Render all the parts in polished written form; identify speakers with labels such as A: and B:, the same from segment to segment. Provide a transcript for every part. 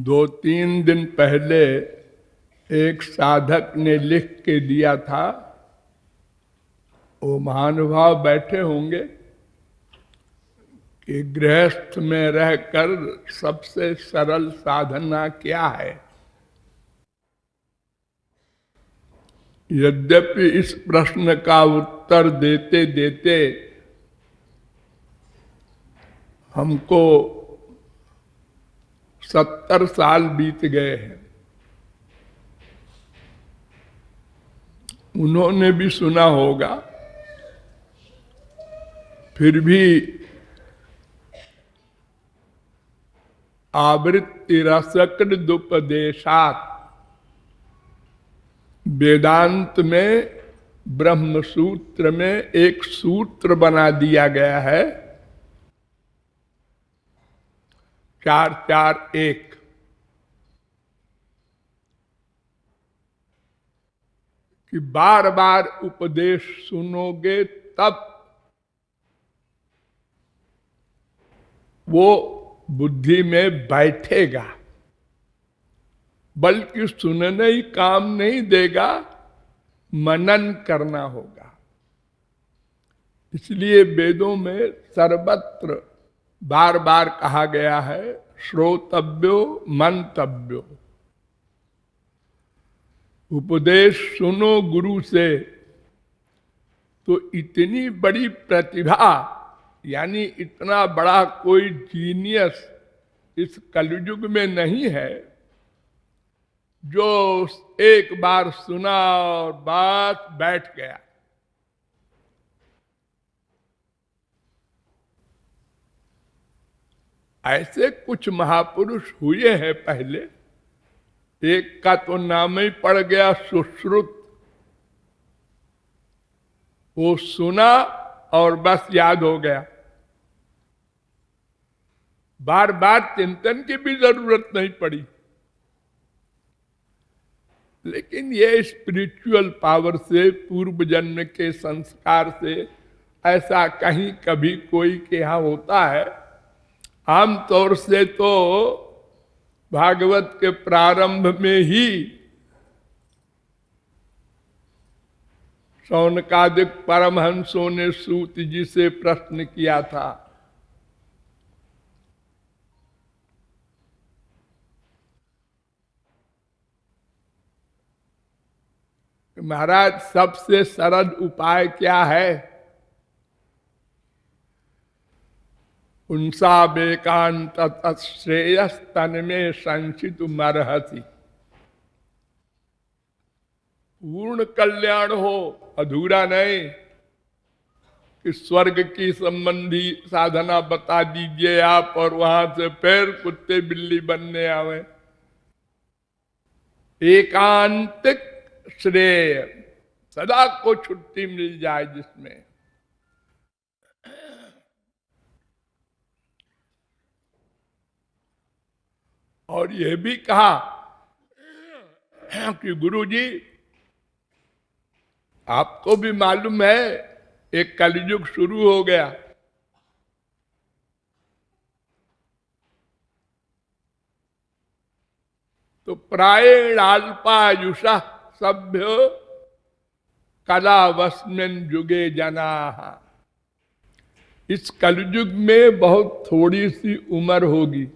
A: 2-3 दिन पहले एक साधक ने लिख के दिया था, वो महानुभाव बैठे होंगे कि गृहस्थ में रहकर सबसे सरल साधना क्या है। यद्यपि इस प्रश्न का उत्तर देते देते हमको 70 साल बीत गए हैं। उन्होंने भी सुना होगा, फिर भी आवृत्ति रसकृदुपदेशात, वेदांत में ब्रह्म सूत्र में एक सूत्र बना दिया गया है 4-4-1, कि बार बार उपदेश सुनोगे तब वो बुद्धि में बैठेगा, बल्कि सुनने ही काम नहीं देगा, मनन करना होगा। इसलिए वेदों में सर्वत्र बार बार कहा गया है श्रोतव्यो मंतव्यो। उपदेश सुनो गुरु से, तो इतनी बड़ी प्रतिभा, यानी इतना बड़ा कोई जीनियस इस कलयुग में नहीं है जो एक बार सुना और बात बैठ गया। ऐसे कुछ महापुरुष हुए हैं पहले। एक का तो नाम ही पड़ गया सुश्रुत। वो सुना और बस याद हो गया, बार बार चिंतन की भी जरूरत नहीं पड़ी। लेकिन ये स्पिरिचुअल पावर से, पूर्व जन्म के संस्कार से ऐसा कहीं कभी कोई के यहां होता है। आमतौर से तो भागवत के प्रारंभ में ही शौनकादिक परमहंसों ने सूत जी से प्रश्न किया था, महाराज सबसे सरल उपाय क्या है? उनसा बेकांत तत्श्रेयस तन में संचित मरहति। पूर्ण कल्याण हो, अधूरा नहीं कि स्वर्ग की संबंधी साधना बता दीजिए आप और वहां से फिर कुत्ते बिल्ली बनने आवे। एकांतिक श्रेय, सदा को छुट्टी मिल जाए जिसमें। और यह भी कहा कि गुरुजी आपको भी मालूम है एक कलयुग शुरू हो गया। तो प्रायेणाल्पायुषा सभ्यो कलावस्मिन् युगे जना। इस कलयुग में बहुत थोड़ी सी उम्र होगी।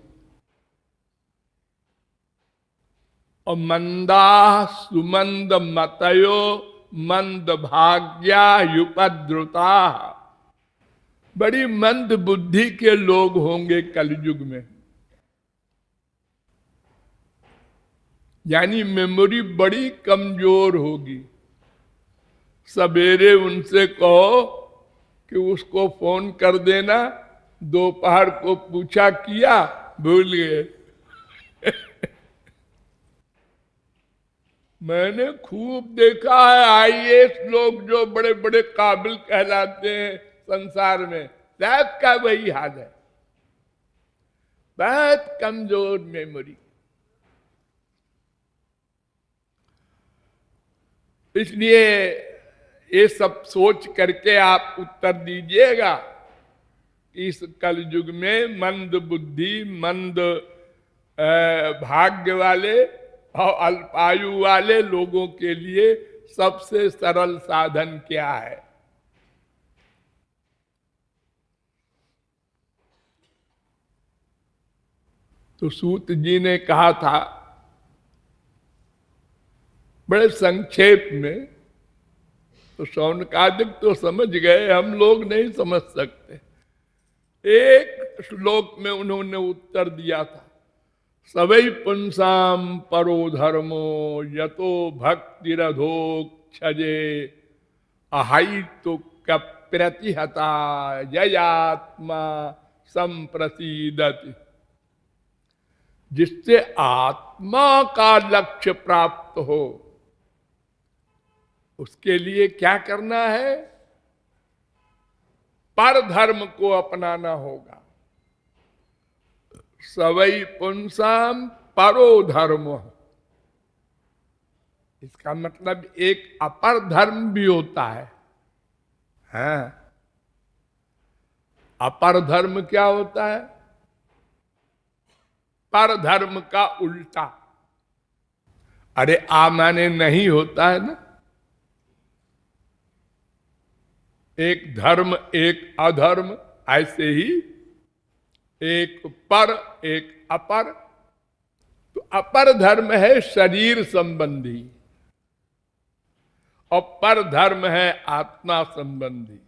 A: और मंदा सुमंद मतयो मंद भाग्या युपद्रुता, बड़ी मंद बुद्धि के लोग होंगे कलयुग में। यानी मेमोरी बड़ी कमजोर होगी। सवेरे उनसे कहो कि उसको फोन कर देना, दोपहर को पूछा किया भूल गए। मैंने खूब देखा है आईएएस लोग जो बड़े बड़े काबिल कहलाते हैं संसार में, सबका वही हाल है, बहुत कमजोर मेमोरी। इसलिए ये सब सोच करके आप उत्तर दीजिएगा कि इस कलयुग में मंद बुद्धि, मंद भाग्य वाले और अल्पायु वाले लोगों के लिए सबसे सरल साधन क्या है? तो सूत जी ने कहा था बड़े संक्षेप में, तो शौनकादिक तो समझ गए, हम लोग नहीं समझ सकते। एक श्लोक में उन्होंने उत्तर दिया था, सवै पुंसाम परो धर्मो यतो भक्तिरधोक्षजे अहितु प्रतिहता ययात्मा संप्रसीदति। जिससे आत्मा का लक्ष्य प्राप्त हो उसके लिए क्या करना है? पर धर्म को अपनाना होगा। सवै पुंसाम परो धर्म, इसका मतलब एक अपर धर्म भी होता है। हाँ, अपर धर्म क्या होता है? पर धर्म का उल्टा। अरे आ माने नहीं होता है ना, एक धर्म एक अधर्म, ऐसे ही एक पर एक अपर। तो अपर धर्म है शरीर संबंधी और पर धर्म है आत्मा संबंधी।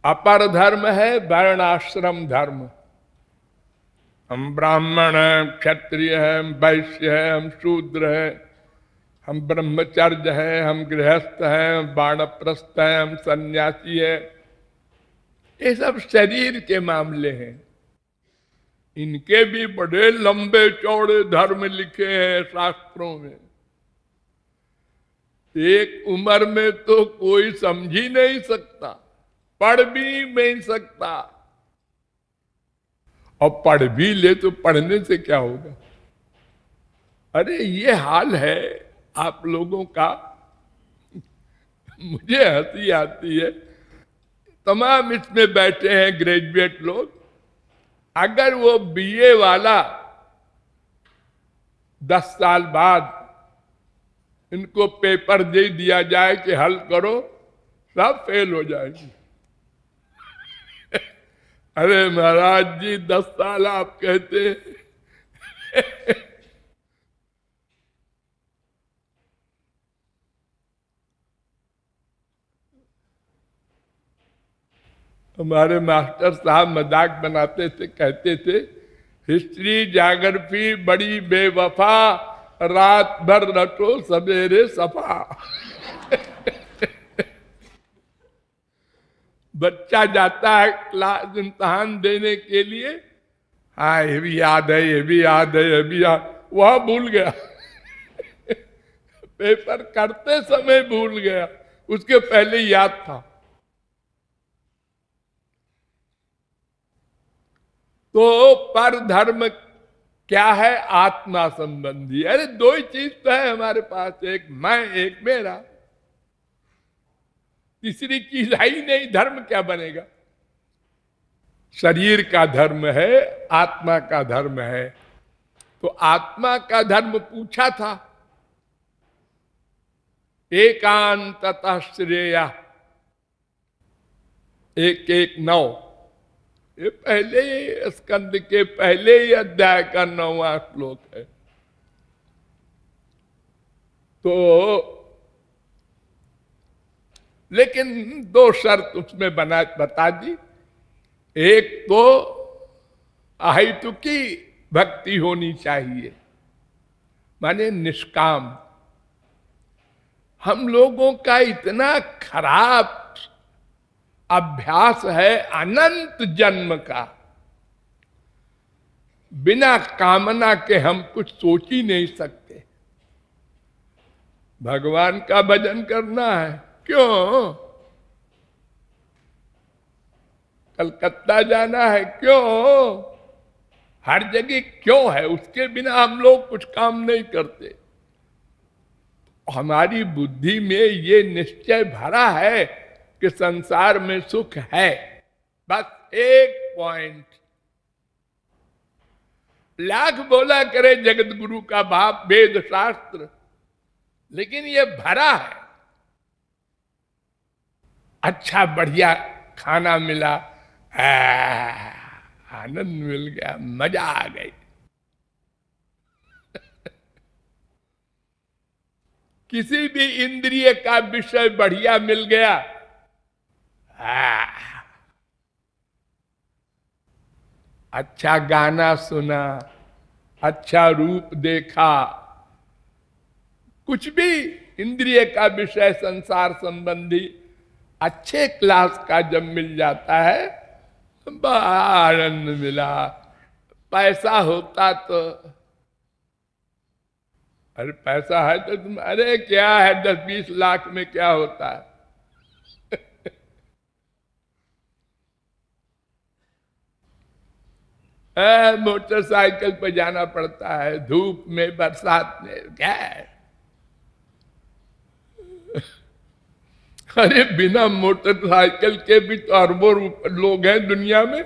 A: अपर धर्म है वर्णाश्रम धर्म, हम ब्राह्मण हैं, क्षत्रिय हैं, हम वैश्य हैं, हम शूद्र हैं, हम ब्रह्मचर्य हैं, हम गृहस्थ हैं, हम वानप्रस्थ हैं, हम सन्यासी हैं। ये सब शरीर के मामले हैं। इनके भी बड़े लंबे चौड़े धर्म लिखे हैं शास्त्रों में। एक उम्र में तो कोई समझ ही नहीं सकता, पढ़ भी नहीं सकता, और पढ़ भी ले तो पढ़ने से क्या होगा? अरे ये हाल है आप लोगों का। मुझे हंसी आती है, तमाम इसमें बैठे हैं ग्रेजुएट लोग, अगर वो बीए वाला 10 साल बाद इनको पेपर दे दिया जाए कि हल करो, सब फेल हो जाएगी। अरे महाराज जी 10 साल आप कहते हैं। हमारे मास्टर साहब मजाक बनाते थे, कहते थे हिस्ट्री जाग्राफी बड़ी बेवफा, रात भर रटो सवेरे सफा। बच्चा जाता है क्लास इम्तहान देने के लिए, हाँ ये भी याद है, ये भी याद है, ये भी याद, वह भूल गया। पेपर करते समय भूल गया, उसके पहले याद था। तो पर धर्म क्या है? आत्मा संबंधी। अरे दो ही चीज तो है हमारे पास, एक मैं एक मेरा, तीसरी चीज है ही नहीं। धर्म क्या बनेगा? शरीर का धर्म है, आत्मा का धर्म है। तो आत्मा का धर्म पूछा था, एकांततः श्रेया 1:1:9, ये पहले स्कंद के पहले ही अध्याय का 9वां श्लोक है। तो लेकिन 2 शर्त उसमें बता दी। एक तो अहेतुकी भक्ति होनी चाहिए, माने निष्काम। हम लोगों का इतना खराब अभ्यास है अनंत जन्म का, बिना कामना के हम कुछ सोच ही नहीं सकते। भगवान का भजन करना है, क्यों? कलकत्ता जाना है, क्यों? हर जगह क्यों है? उसके बिना हम लोग कुछ काम नहीं करते। हमारी बुद्धि में ये निश्चय भरा है कि संसार में सुख है, बस एक पॉइंट, लाख बोला करे जगत गुरु का बाप वेद शास्त्र, लेकिन ये भरा है। अच्छा बढ़िया खाना मिला, आनंद मिल गया, मजा आ गई। किसी भी इंद्रिय का विषय बढ़िया मिल गया, अच्छा गाना सुना, अच्छा रूप देखा, कुछ भी इंद्रिय का विषय संसार संबंधी अच्छे क्लास का जब मिल जाता है तो बड़ा आनंद मिला। पैसा होता तो, अरे पैसा है तो तुम, अरे क्या है 10-20 लाख में क्या होता है। मोटरसाइकिल पर जाना पड़ता है, धूप में बरसात में, क्या है। अरे बिना मोटरसाइकिल के भी तो अरबों लोग हैं दुनिया में।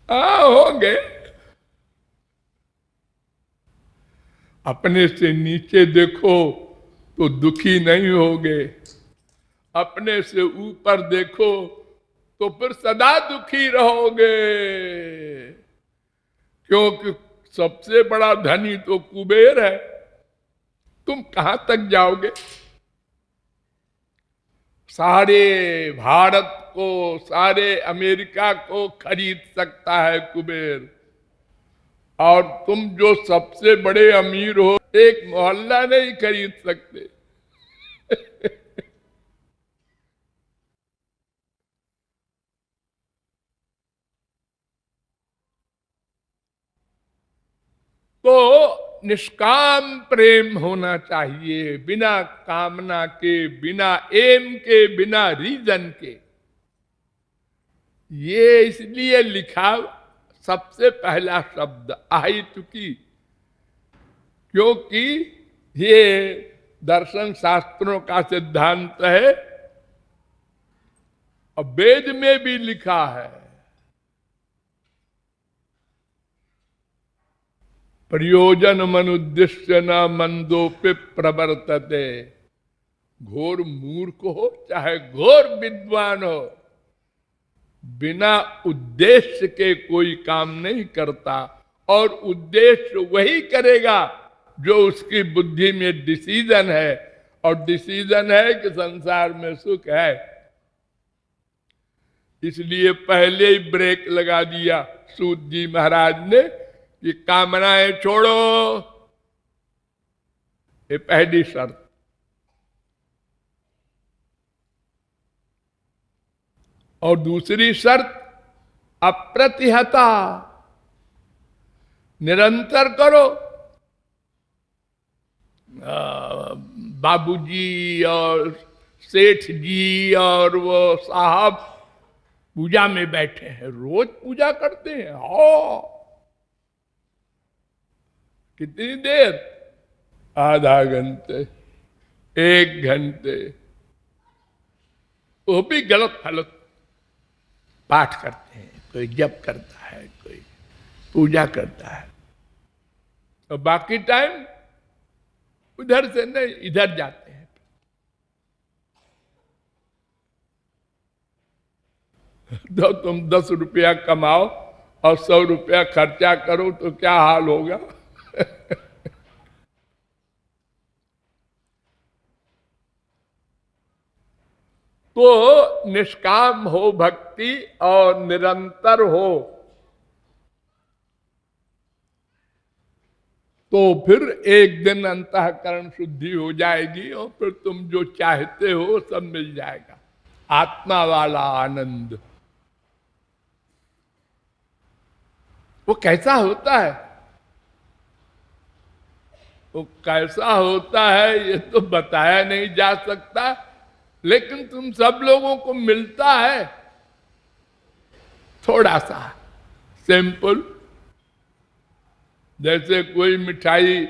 A: होंगे। अपने से नीचे देखो तो दुखी नहीं होगे, अपने से ऊपर देखो तो फिर सदा दुखी रहोगे, क्योंकि सबसे बड़ा धनी तो कुबेर है। तुम कहां तक जाओगे। सारे भारत को, सारे अमेरिका को खरीद सकता है कुबेर, और तुम जो सबसे बड़े अमीर हो एक मोहल्ला नहीं खरीद सकते। तो निष्काम प्रेम होना चाहिए, बिना कामना के, बिना एम के, बिना रीजन के। ये इसलिए लिखा सबसे पहला शब्द आहितुकी, क्योंकि ये दर्शन शास्त्रों का सिद्धांत है और वेद में भी लिखा है, प्रयोजन मनुद्देश्य न मंदोपि प्रवर्तते। घोर मूर्ख हो चाहे घोर विद्वान हो, बिना उद्देश्य के कोई काम नहीं करता, और उद्देश्य वही करेगा जो उसकी बुद्धि में डिसीजन है, और डिसीजन है कि संसार में सुख है। इसलिए पहले ही ब्रेक लगा दिया सूत जी महाराज ने कि कामनाएं छोड़ो, ये पहली शर्त। और दूसरी शर्त अप्रतिहता, निरंतर करो। बाबूजी और सेठ जी और वो साहब पूजा में बैठे हैं, रोज पूजा करते हैं। कितनी देर, आधा घंटे, 1 घंटे, वो भी गलत फलत पाठ करते हैं, कोई जप करता है, कोई पूजा करता है, और बाकी टाइम उधर से नहीं इधर जाते हैं। तो तुम 10 रुपया कमाओ और 100 रुपया खर्चा करो तो क्या हाल होगा। तो निष्काम हो भक्ति और निरंतर हो, तो फिर एक दिन अंतःकरण शुद्धि हो जाएगी और फिर तुम जो चाहते हो सब मिल जाएगा। आत्मा वाला आनंद वो कैसा होता है, वो कैसा होता है ये तो बताया नहीं जा सकता, लेकिन तुम सब लोगों को मिलता है थोड़ा सा सिंपल। जैसे कोई मिठाई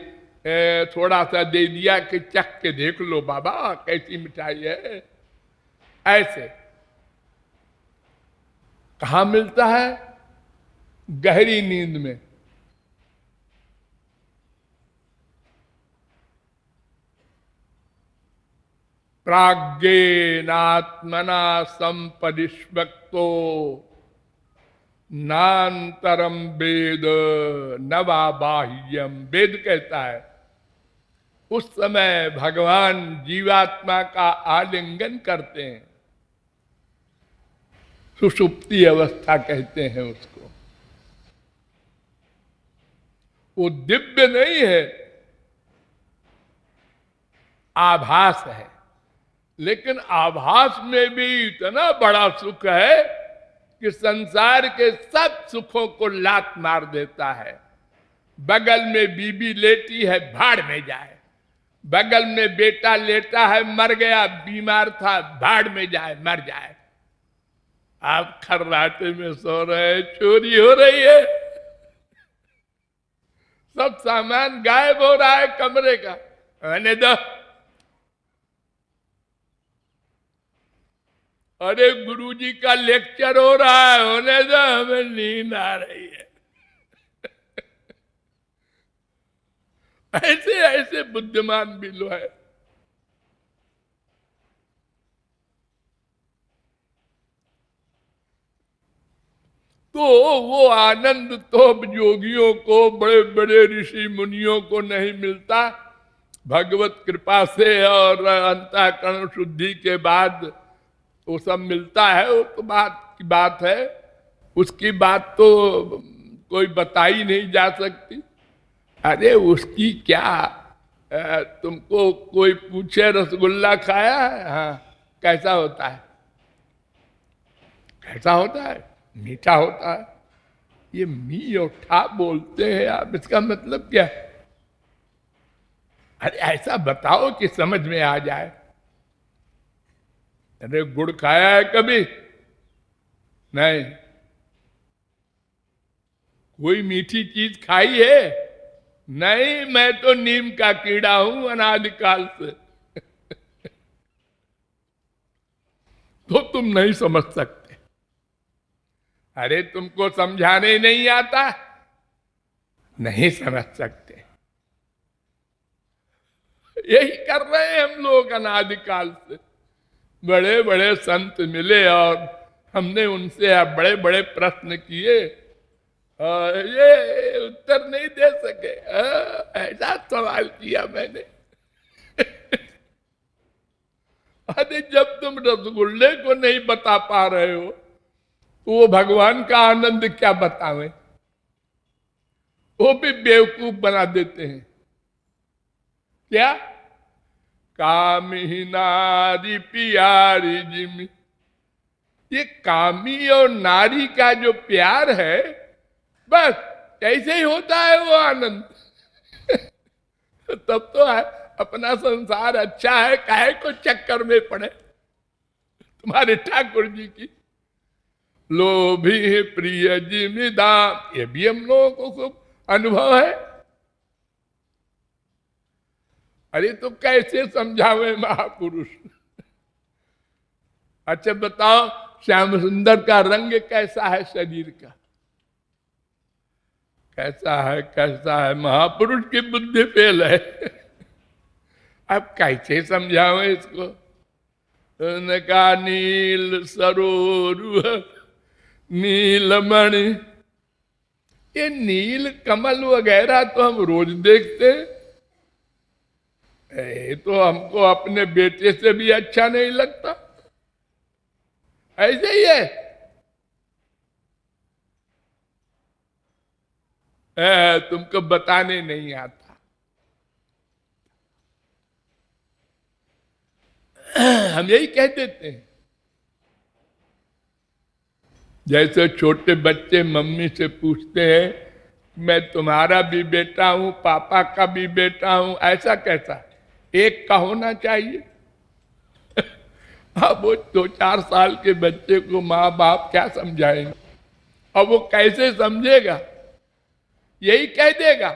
A: थोड़ा सा दे दिया कि चख के देख लो बाबा कैसी मिठाई है, ऐसे कहां मिलता है, गहरी नींद में। प्राज्ञेनात्मना संपरिष्वक्तो नान्तरम वेद न वा बाह्यम। वेद कहता है उस समय भगवान जीवात्मा का आलिंगन करते हैं, सुषुप्ति अवस्था कहते हैं उसको। वो दिव्य नहीं है, आभास है, लेकिन आभास में भी इतना बड़ा सुख है कि संसार के सब सुखों को लात मार देता है। बगल में बीबी लेटी है, भाड़ में जाए। बगल में बेटा लेटा है, मर गया, बीमार था, भाड़ में जाए, मर जाए। आप खर्राटे में सो रहे हैं, चोरी हो रही है, सब सामान गायब हो रहा है कमरे का, रहने दो। अरे गुरुजी का लेक्चर हो रहा है, होने दो, हमें नींद आ रही है। ऐसे ऐसे बुद्धिमान भी लोग है। तो वो आनंद तो योगियों को, बड़े बड़े ऋषि मुनियों को नहीं मिलता, भगवत कृपा से और अंतःकरण शुद्धि के बाद वो सब मिलता है। वो तो बात की बात है, उसकी बात तो कोई बताई नहीं जा सकती। अरे उसकी क्या, तुमको कोई पूछे रसगुल्ला खाया है? हाँ, कैसा होता है? कैसा होता है? मीठा होता है। ये मी और ठा बोलते हैं आप, इसका मतलब क्या है? अरे ऐसा बताओ कि समझ में आ जाए। अरे गुड़ खाया है कभी? नहीं। कोई मीठी चीज खाई है? नहीं, मैं तो नीम का कीड़ा हूं अनादिकाल से। तो तुम नहीं समझ सकते। अरे तुमको समझाने नहीं आता, नहीं समझ सकते। यही कर रहे हैं हम लोग अनादिकाल से। बड़े बड़े संत मिले और हमने उनसे बड़े बड़े प्रश्न किए, ये उत्तर नहीं दे सके। ऐसा सवाल किया मैंने। अरे जब तुम रसगुल्ले को नहीं बता पा रहे हो तो वो भगवान का आनंद क्या बतावें? वो भी बेवकूफ बना देते हैं। क्या? कामी नारी प्यारी जिमी। ये कामी और नारी का जो प्यार है, बस ऐसे ही होता है वो आनंद। तब तो है अपना संसार अच्छा है, काहे को चक्कर में पड़े। तुम्हारे ठाकुर जी की लोभी प्रिय जिमिदाम, ये भी हम लोगों को खूब अनुभव है। अरे तो कैसे समझावे महापुरुष? अच्छा बताओ, श्याम सुंदर का रंग कैसा है शरीर का? कैसा है, कैसा है? महापुरुष की बुद्धि फेल है। अब कैसे समझावे इसको? उनका नील सरोरुह नीलमणि, ये नील कमल वगैरह तो हम रोज देखते हैं। ये तो हमको अपने बेटे से भी अच्छा नहीं लगता। ऐसे ही है। तुमको बताने नहीं आता। हम यही कह देते हैं। जैसे छोटे बच्चे मम्मी से पूछते हैं, मैं तुम्हारा भी बेटा हूं, पापा का भी बेटा हूं, ऐसा कैसा? एक का होना चाहिए। अब वो 2-4 साल के बच्चे को माँ बाप क्या समझाएंगे? अब वो कैसे समझेगा? यही कह देगा,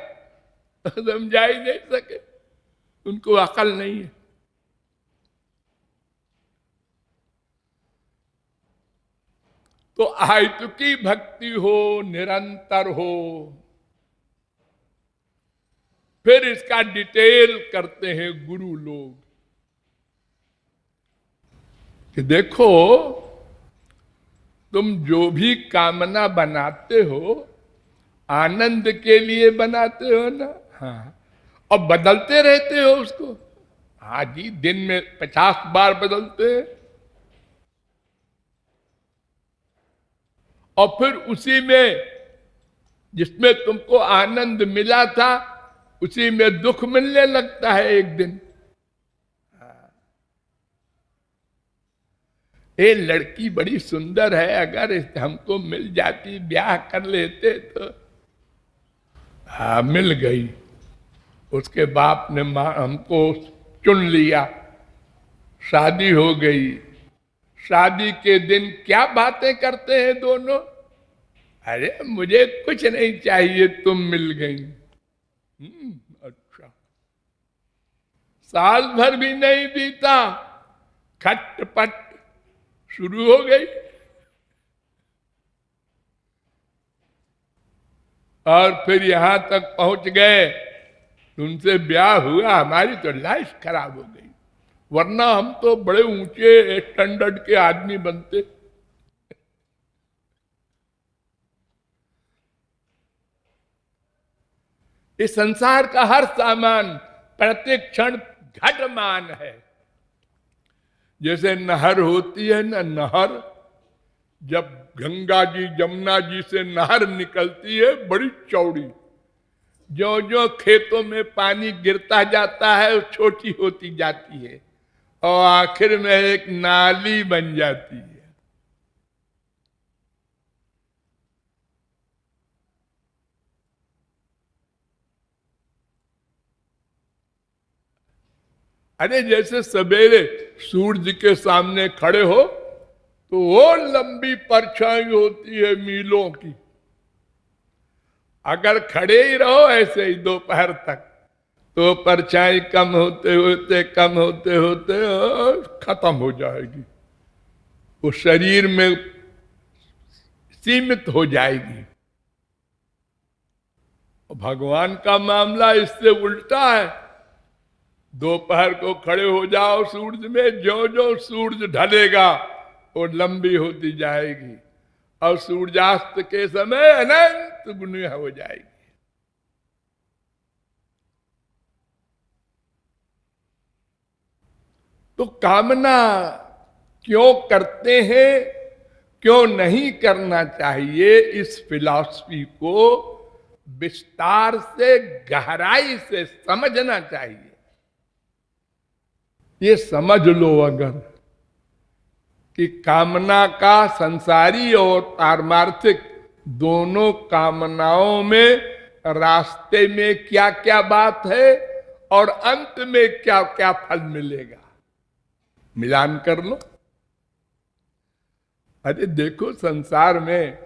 A: समझा ही नहीं सके। उनको अकल नहीं है। तो आयतुकी भक्ति हो, निरंतर हो, फिर इसका डिटेल करते हैं गुरु लोग। कि देखो तुम जो भी कामना बनाते हो आनंद के लिए बनाते हो ना। हाँ, और बदलते रहते हो उसको। हाँ जी, दिन में 50 बार बदलते हैं, और फिर उसी में जिसमें तुमको आनंद मिला था उसी में दुख मिलने लगता है एक दिन। ये लड़की बड़ी सुंदर है, अगर हमको मिल जाती, ब्याह कर लेते तो। हाँ, मिल गई। उसके बाप ने हमको चुन लिया, शादी हो गई। शादी के दिन क्या बातें करते हैं दोनों। अरे मुझे कुछ नहीं चाहिए, तुम मिल गई। अच्छा। साल भर भी नहीं बीता, खटपट शुरू हो गई। और फिर यहां तक पहुंच गए, तुमसे ब्याह हुआ, हमारी तो लाइफ खराब हो गई। वरना हम तो बड़े ऊंचे स्टैंडर्ड के आदमी बनते। इस संसार का हर सामान प्रत्येक क्षण घटमान है। जैसे नहर होती है ना, नहर जब गंगा जी जमुना जी से नहर निकलती है बड़ी चौड़ी, जो जो खेतों में पानी गिरता जाता है वो छोटी होती जाती है और आखिर में एक नाली बन जाती है। अरे जैसे सवेरे सूरज के सामने खड़े हो तो वो लंबी परछाई होती है मीलों की। अगर खड़े ही रहो ऐसे ही दोपहर तक तो परछाई कम होते होते कम होते होते खत्म हो जाएगी, वो शरीर में सीमित हो जाएगी। भगवान का मामला इससे उल्टा है। दोपहर को खड़े हो जाओ सूरज में, जो जो सूरज ढलेगा वो लंबी होती जाएगी और सूर्यास्त के समय अनंत गुनी हो जाएगी। तो कामना क्यों करते हैं, क्यों नहीं करना चाहिए, इस फिलॉसफी को विस्तार से गहराई से समझना चाहिए। ये समझ लो अगर कि कामना का संसारी और पारमार्थिक दोनों कामनाओं में रास्ते में क्या क्या बात है और अंत में क्या क्या फल मिलेगा, मिलान कर लो। अरे देखो संसार में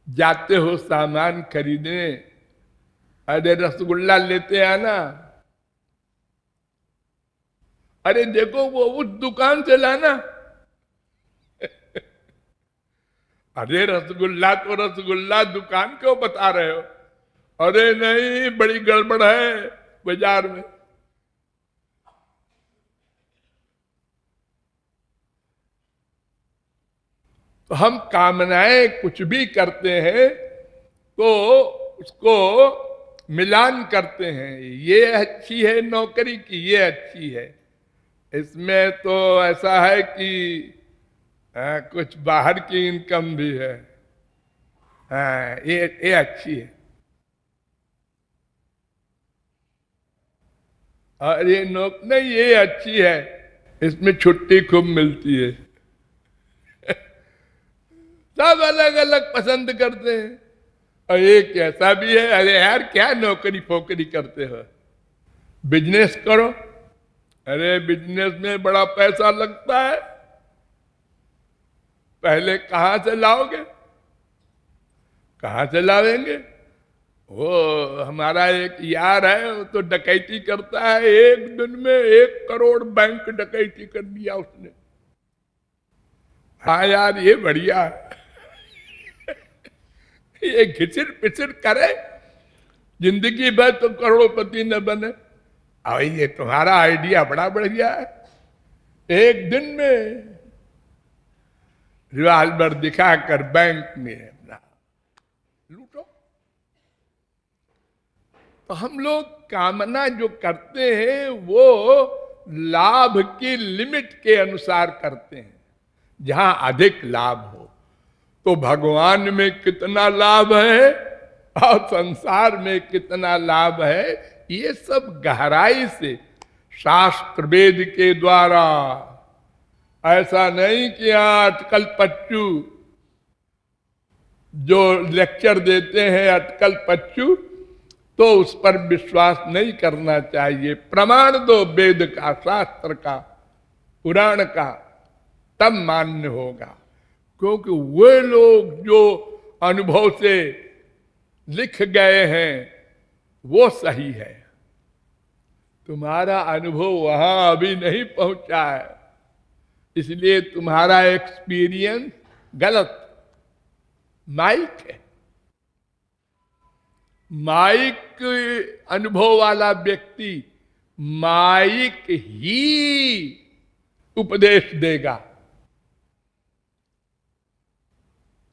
A: जाते हो सामान खरीदने, अरे रसगुल्ला लेते आना, अरे देखो वो उस दुकान से लाना। अरे रसगुल्ला तो रसगुल्ला, दुकान क्यों बता रहे हो। अरे नहीं, बड़ी गड़बड़ है बाजार में। तो हम कामनाएं कुछ भी करते हैं तो उसको मिलान करते हैं, ये अच्छी है नौकरी की, ये अच्छी है, इसमें तो ऐसा है कि कुछ बाहर की इनकम भी है, हाँ ये अच्छी है, और ये नहीं ये अच्छी है, इसमें छुट्टी खूब मिलती है। सब अलग अलग पसंद करते हैं। और एक ऐसा भी है, अरे यार क्या नौकरी फोकरी करते हो, बिजनेस करो। अरे बिजनेस में बड़ा पैसा लगता है, पहले कहां से लाओगे, कहां से लावेंगे। वो हमारा एक यार है, वो तो डकैती करता है, एक दिन में 1 करोड़ बैंक डकैती कर दिया उसने। हाँ यार ये बढ़िया है। ये घिसिर पिसिर करे, जिंदगी भर तो करोड़पति न बने। अब ये तुम्हारा आइडिया बड़ा बढ़िया है, एक दिन में रिवाल्वर दिखाकर बैंक में अपना लूटो। तो हम लोग कामना जो करते हैं वो लाभ की लिमिट के अनुसार करते हैं। जहां अधिक लाभ हो, तो भगवान में कितना लाभ है और संसार में कितना लाभ है, ये सब गहराई से शास्त्र वेद के द्वारा, ऐसा नहीं कि अटकल पच्चू जो लेक्चर देते हैं अटकल पच्चू, तो उस पर विश्वास नहीं करना चाहिए। प्रमाण दो वेद का, शास्त्र का, पुराण का, तब मान्य होगा। क्योंकि वे लोग जो अनुभव से लिख गए हैं वो सही है। तुम्हारा अनुभव वहां अभी नहीं पहुंचा है, इसलिए तुम्हारा एक्सपीरियंस गलत। माइक है, माइक अनुभव वाला व्यक्ति माइक ही उपदेश देगा।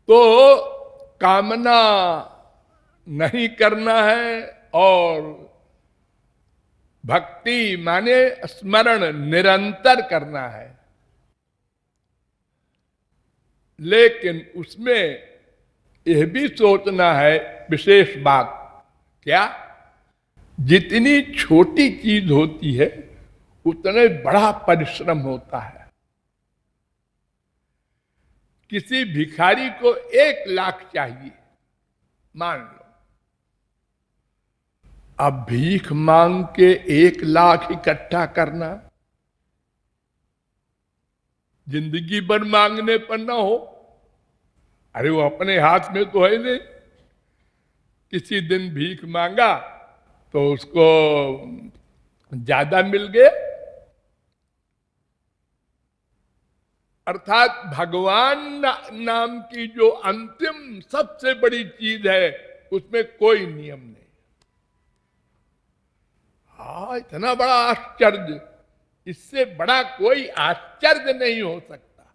A: तो कामना नहीं करना है, और भक्ति माने स्मरण निरंतर करना है। लेकिन उसमें यह भी सोचना है विशेष बात, क्या जितनी छोटी चीज होती है उतने बड़ा परिश्रम होता है। किसी भिखारी को 1,00,000 चाहिए, मान लो। अब भीख मांग के 1,00,000 इकट्ठा करना, जिंदगी भर मांगने पर ना हो। अरे वो अपने हाथ में तो है नहीं। किसी दिन भीख मांगा तो उसको ज्यादा मिल गए। अर्थात भगवान नाम की जो अंतिम सबसे बड़ी चीज है उसमें कोई नियम नहीं। हाँ, इतना बड़ा आश्चर्य, इससे बड़ा कोई आश्चर्य नहीं हो सकता।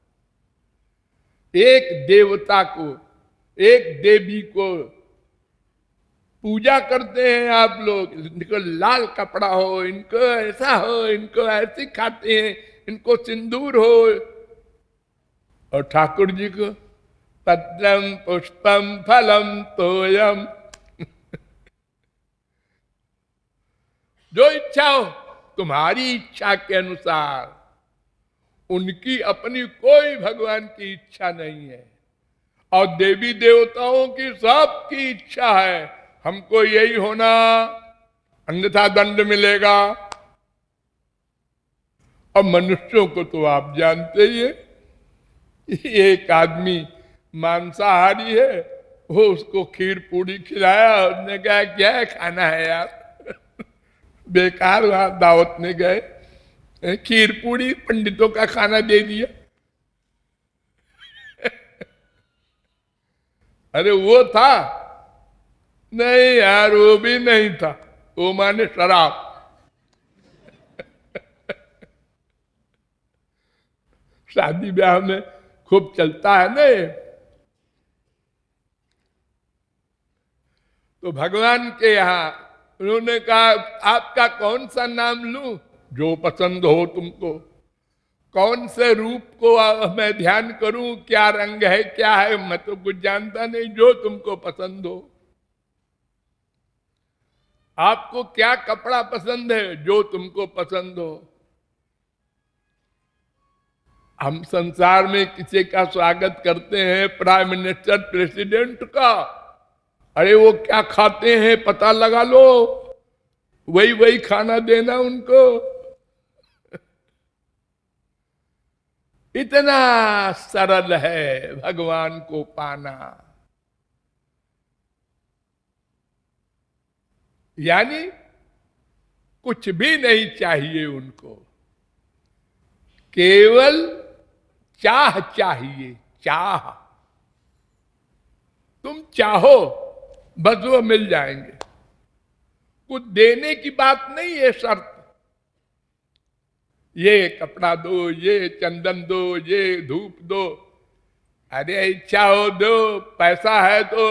A: एक देवता को, एक देवी को पूजा करते हैं आप लोग, इनको लाल कपड़ा हो, इनको ऐसा हो, इनको ऐसे खाते हैं, इनको सिंदूर हो। और ठाकुर जी को पत्रम पुष्पम फलम तोयम जो इच्छा हो, तुम्हारी इच्छा के अनुसार। उनकी अपनी कोई भगवान की इच्छा नहीं है, और देवी देवताओं की सबकी इच्छा है हमको यही होना, अन्यथा दंड मिलेगा। और मनुष्यों को तो आप जानते ही है, एक आदमी मांसाहारी है, वो उसको खीर पूरी खिलाया, उसने कहा क्या खाना है यार, बेकार वहां दावत में गए, खीर पूरी पंडितों का खाना दे दिया। अरे वो था नहीं यार, वो भी नहीं था, वो माने शराब। शादी ब्याह में खूब चलता है ना। तो भगवान के यहां उन्होंने कहा आपका कौन सा नाम लूं, जो पसंद हो तुमको। कौन से रूप को मैं ध्यान करूं, क्या रंग है, क्या है, मैं तो कुछ जानता नहीं, जो तुमको पसंद हो। आपको क्या कपड़ा पसंद है, जो तुमको पसंद हो। हम संसार में किसी का स्वागत करते हैं, प्राइम मिनिस्टर, प्रेसिडेंट का, अरे वो क्या खाते हैं पता लगा लो, वही वही खाना देना उनको। इतना सरल है भगवान को पाना। यानी कुछ भी नहीं चाहिए उनको, केवल चाह चाहिए, चाह। तुम चाहो बस वो मिल जाएंगे। कुछ देने की बात नहीं है शर्त, ये कपड़ा दो, ये चंदन दो, ये धूप दो, अरे इच्छा हो दो, पैसा है तो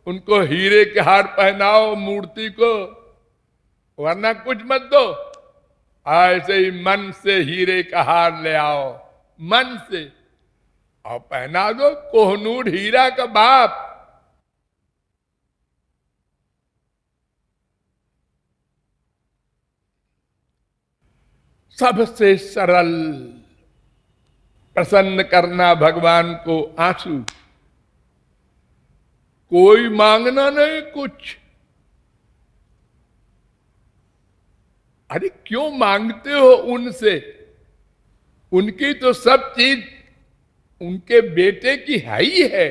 A: उनको हीरे के हार पहनाओ मूर्ति को, वरना कुछ मत दो। ऐसे ही मन से हीरे का हार ले आओ, मन से, और पहना दो। कोहनूर हीरा का बाप। सबसे सरल प्रसन्न करना भगवान को आंसू, कोई मांगना नहीं कुछ। अरे क्यों मांगते हो उनसे? उनकी तो सब चीज उनके बेटे की है ही है।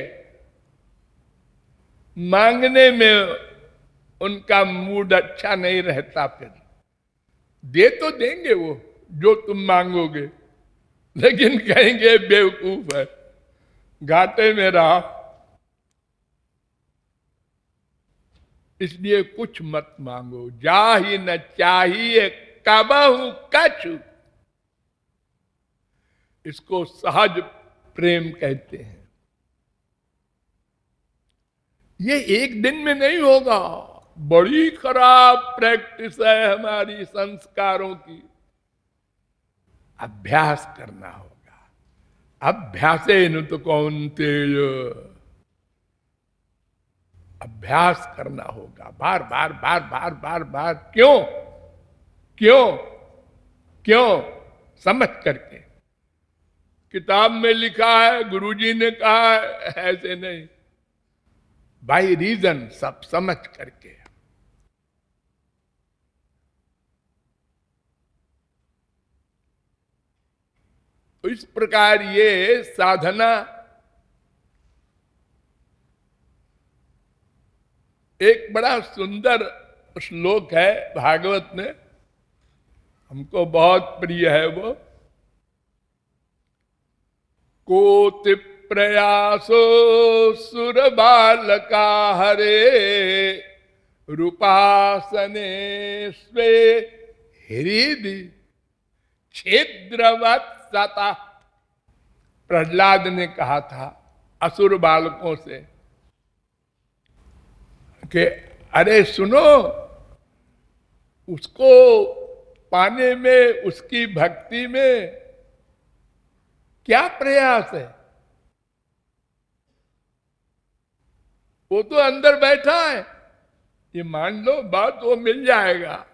A: मांगने में उनका मूड अच्छा नहीं रहता। फिर दे तो देंगे वो जो तुम मांगोगे, लेकिन कहेंगे बेवकूफ है, घाटे में रहा। इसलिए कुछ मत मांगो। जा ही न चाहिए कबहू कछु, इसको सहज प्रेम कहते हैं। ये एक दिन में नहीं होगा, बड़ी खराब प्रैक्टिस है हमारी संस्कारों की। अभ्यास करना होगा। अभ्यासेन तो कौन्तेय, अभ्यास करना होगा, बार बार बार बार बार बार। क्यों क्यों क्यों? समझ करके। किताब में लिखा है, गुरुजी ने कहा है, ऐसे नहीं, बाय रीजन, सब समझ करके। तो इस प्रकार ये साधना एक बड़ा सुंदर श्लोक है भागवत में, हमको बहुत प्रिय है वो। कोटि प्रयासो सुर बालका हरे, रूपासने स्वे हृदि छिद्रवत् सता। प्रहलाद ने कहा था असुर बालकों से कि अरे सुनो, उसको पाने में, उसकी भक्ति में क्या प्रयास है? वो तो अंदर बैठा है, ये मान लो बात, वो मिल जाएगा।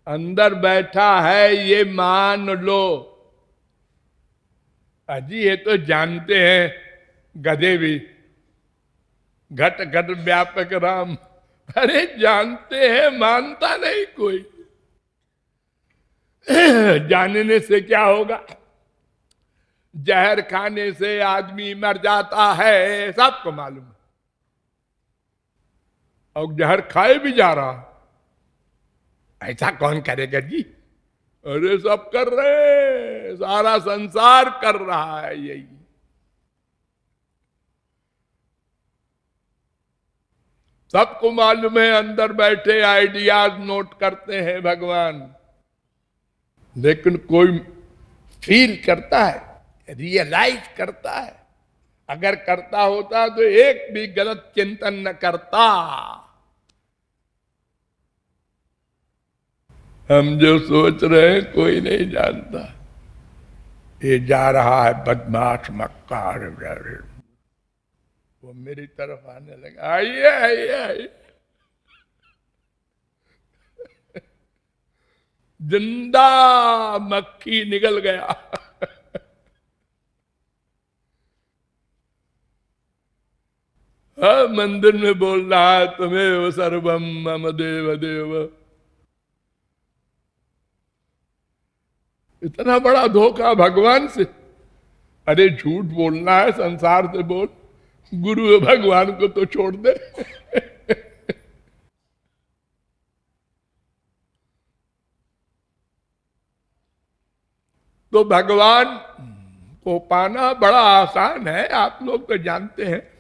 A: अंदर बैठा है ये मान लो। अजी ये तो जानते हैं गधे भी, घट घट व्यापक राम। अरे जानते हैं, मानता नहीं कोई। जानने से क्या होगा? जहर खाने से आदमी मर जाता है, सबको मालूम है, और जहर खाए भी जा रहा। ऐसा कौन करेगा जी? अरे सब कर रहे, सारा संसार कर रहा है यही। सबको मालूम है, अंदर बैठे आइडियाज नोट करते हैं भगवान, लेकिन कोई फील करता है, रियलाइज करता है? अगर करता होता तो एक भी गलत चिंतन न करता। हम जो सोच रहे हैं कोई नहीं जानता। ये जा रहा है बदमाश मक्कार, वो मेरी तरफ आने लगा, आइए आइए आइए। जिंदा मक्खी निकल गया। हाँ, मंदिर में बोल रहा है तुम्हें सर्वम मम देव देव। इतना बड़ा धोखा भगवान से। अरे झूठ बोलना है संसार से बोल, गुरु भगवान को तो छोड़ दे। तो भगवान को पाना बड़ा आसान है, आप लोग तो जानते हैं।